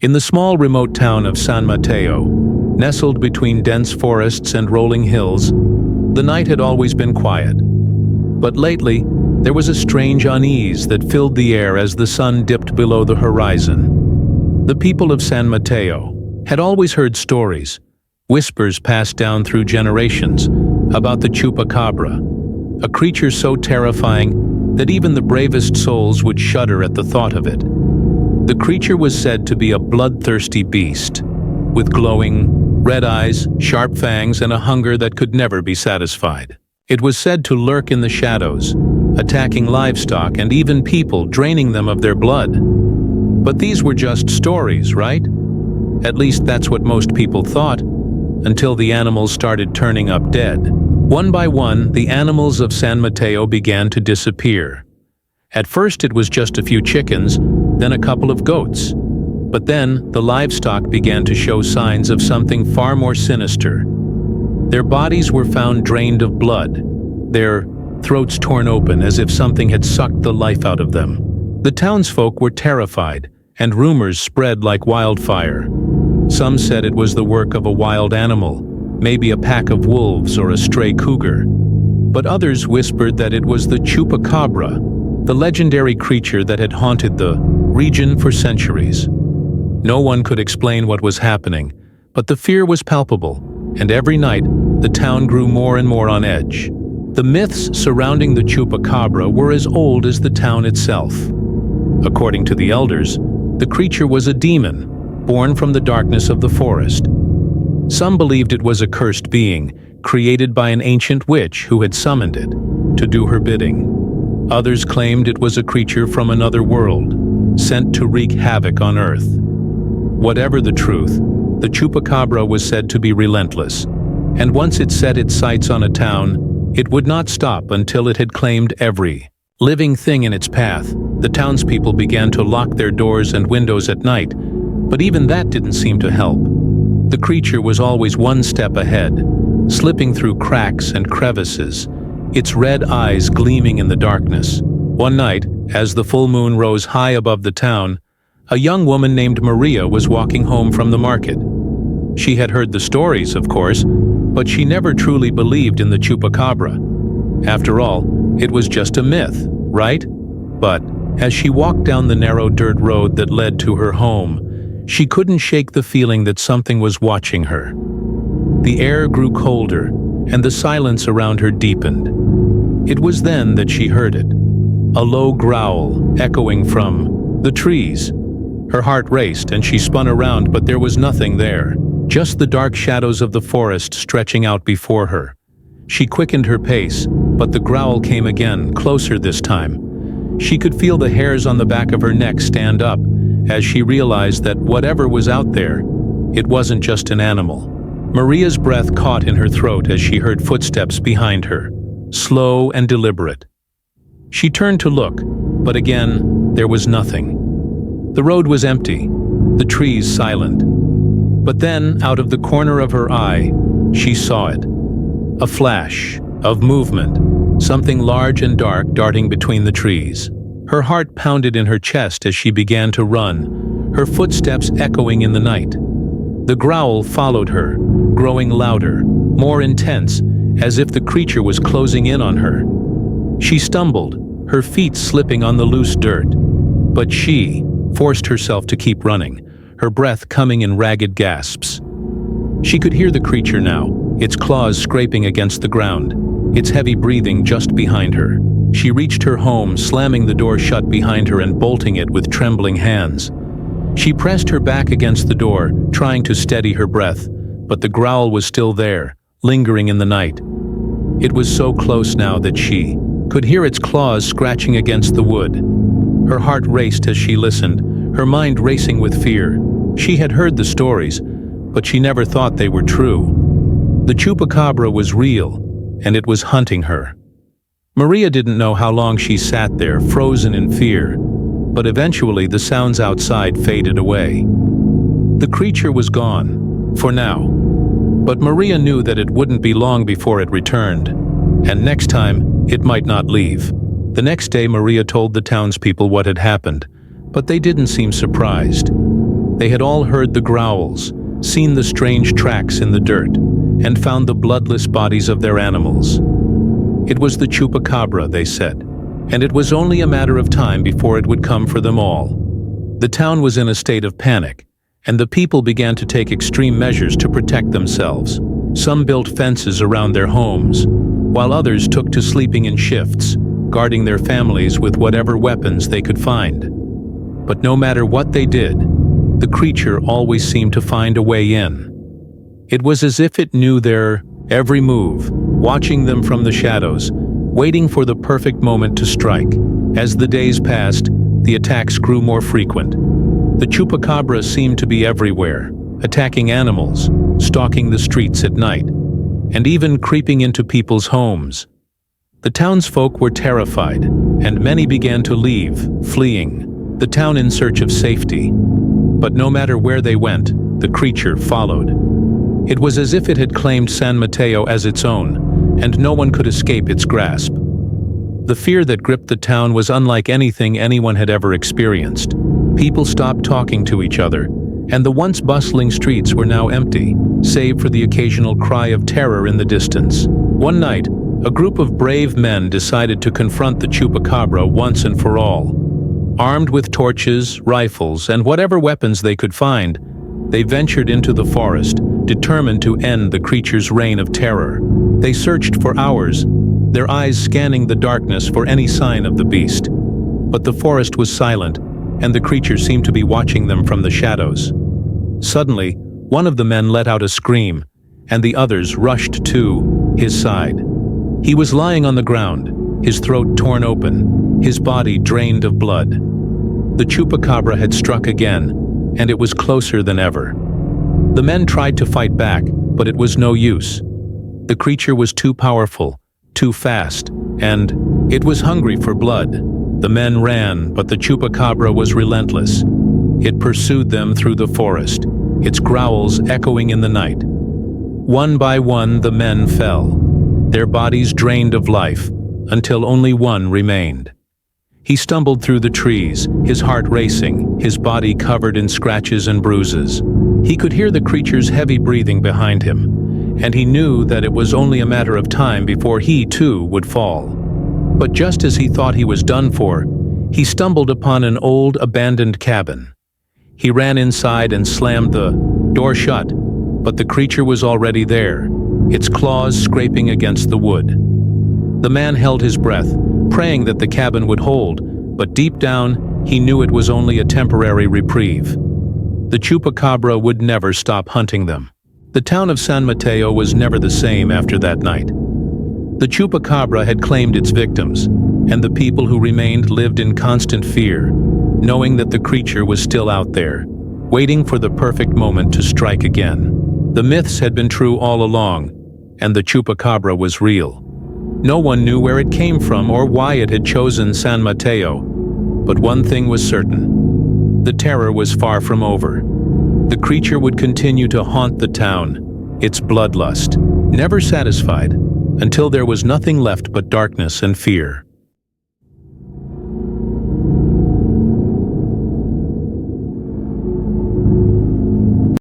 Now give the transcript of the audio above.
In the small remote town of San Mateo, nestled between dense forests and rolling hills, the night had always been quiet. But lately, there was a strange unease that filled the air as the sun dipped below the horizon. The people of San Mateo had always heard stories, whispers passed down through generations, about the Chupacabra, a creature so terrifying that even the bravest souls would shudder at the thought of it. The creature was said to be a bloodthirsty beast, with glowing red eyes, sharp fangs, and a hunger that could never be satisfied. It was said to lurk in the shadows, attacking livestock and even people, draining them of their blood. But these were just stories, right? At least that's what most people thought, until the animals started turning up dead. One by one, the animals of San Mateo began to disappear. At first it was just a few chickens, then a couple of goats. But then the livestock began to show signs of something far more sinister. Their bodies were found drained of blood, their throats torn open as if something had sucked the life out of them. The townsfolk were terrified, and rumors spread like wildfire. Some said it was the work of a wild animal, maybe a pack of wolves or a stray cougar. But others whispered that it was the Chupacabra, the legendary creature that had haunted the region for centuries. No one could explain what was happening, but the fear was palpable, and every night the town grew more and more on edge. The myths surrounding the Chupacabra were as old as the town itself. According to the elders, the creature was a demon, born from the darkness of the forest. Some believed it was a cursed being, created by an ancient witch who had summoned it to do her bidding. Others claimed it was a creature from another world, sent to wreak havoc on Earth. Whatever the truth, the Chupacabra was said to be relentless, and once it set its sights on a town, it would not stop until it had claimed every living thing in its path. The townspeople began to lock their doors and windows at night, but even that didn't seem to help. The creature was always one step ahead, slipping through cracks and crevices, its red eyes gleaming in the darkness. One night, as the full moon rose high above the town, a young woman named Maria was walking home from the market. She had heard the stories, of course, but she never truly believed in the Chupacabra. After all, it was just a myth, right? But as she walked down the narrow dirt road that led to her home, she couldn't shake the feeling that something was watching her. The air grew colder, and the silence around her deepened. It was then that she heard it, a low growl echoing from the trees. Her heart raced and she spun around, but there was nothing there, just the dark shadows of the forest stretching out before her. She quickened her pace, but the growl came again, closer this time. She could feel the hairs on the back of her neck stand up as she realized that whatever was out there, it wasn't just an animal. Maria's breath caught in her throat as she heard footsteps behind her, slow and deliberate. She turned to look, but again, there was nothing. The road was empty, the trees silent. But then, out of the corner of her eye, she saw it. A flash of movement, something large and dark darting between the trees. Her heart pounded in her chest as she began to run, her footsteps echoing in the night. The growl followed her, growing louder, more intense, as if the creature was closing in on her. She stumbled, her feet slipping on the loose dirt. But she forced herself to keep running, her breath coming in ragged gasps. She could hear the creature now, its claws scraping against the ground, its heavy breathing just behind her. She reached her home, slamming the door shut behind her and bolting it with trembling hands. She pressed her back against the door, trying to steady her breath, but the growl was still there, lingering in the night. It was so close now that she could hear its claws scratching against the wood. Her heart raced as she listened, her mind racing with fear. She had heard the stories, but she never thought they were true. The Chupacabra was real, and it was hunting her. Maria didn't know how long she sat there, frozen in fear, but eventually the sounds outside faded away. The creature was gone, for now, but Maria knew that it wouldn't be long before it returned, and next time, it might not leave. The next day, Maria told the townspeople what had happened, but they didn't seem surprised. They had all heard the growls, seen the strange tracks in the dirt, and found the bloodless bodies of their animals. It was the Chupacabra, they said, and it was only a matter of time before it would come for them all. The town was in a state of panic, and the people began to take extreme measures to protect themselves. Some built fences around their homes, while others took to sleeping in shifts, guarding their families with whatever weapons they could find. But no matter what they did, the creature always seemed to find a way in. It was as if it knew their every move, watching them from the shadows, waiting for the perfect moment to strike. As the days passed, the attacks grew more frequent. The Chupacabra seemed to be everywhere, attacking animals, stalking the streets at night, and even creeping into people's homes. The townsfolk were terrified, and many began to leave, fleeing the town in search of safety. But no matter where they went, the creature followed. It was as if it had claimed San Mateo as its own, and no one could escape its grasp. The fear that gripped the town was unlike anything anyone had ever experienced. People stopped talking to each other, and the once bustling streets were now empty, save for the occasional cry of terror in the distance. One night, a group of brave men decided to confront the Chupacabra once and for all. Armed with torches, rifles, and whatever weapons they could find, they ventured into the forest, determined to end the creature's reign of terror. They searched for hours, their eyes scanning the darkness for any sign of the beast. But the forest was silent, and the creature seemed to be watching them from the shadows. Suddenly, one of the men let out a scream, and the others rushed to his side. He was lying on the ground, his throat torn open, his body drained of blood. The Chupacabra had struck again, and it was closer than ever. The men tried to fight back, but it was no use. The creature was too powerful, too fast, and it was hungry for blood. The men ran, but the Chupacabra was relentless. It pursued them through the forest, its growls echoing in the night. One by one, the men fell, their bodies drained of life, until only one remained. He stumbled through the trees, his heart racing, his body covered in scratches and bruises. He could hear the creature's heavy breathing behind him, and he knew that it was only a matter of time before he, too, would fall. But just as he thought he was done for, he stumbled upon an old, abandoned cabin. He ran inside and slammed the door shut, but the creature was already there, its claws scraping against the wood. The man held his breath, praying that the cabin would hold, but deep down, he knew it was only a temporary reprieve. The Chupacabra would never stop hunting them. The town of San Mateo was never the same after that night. The Chupacabra had claimed its victims, and the people who remained lived in constant fear, knowing that the creature was still out there, waiting for the perfect moment to strike again. The myths had been true all along, and the Chupacabra was real. No one knew where it came from or why it had chosen San Mateo, but one thing was certain: the terror was far from over. The creature would continue to haunt the town, its bloodlust, never satisfied, until there was nothing left but darkness and fear.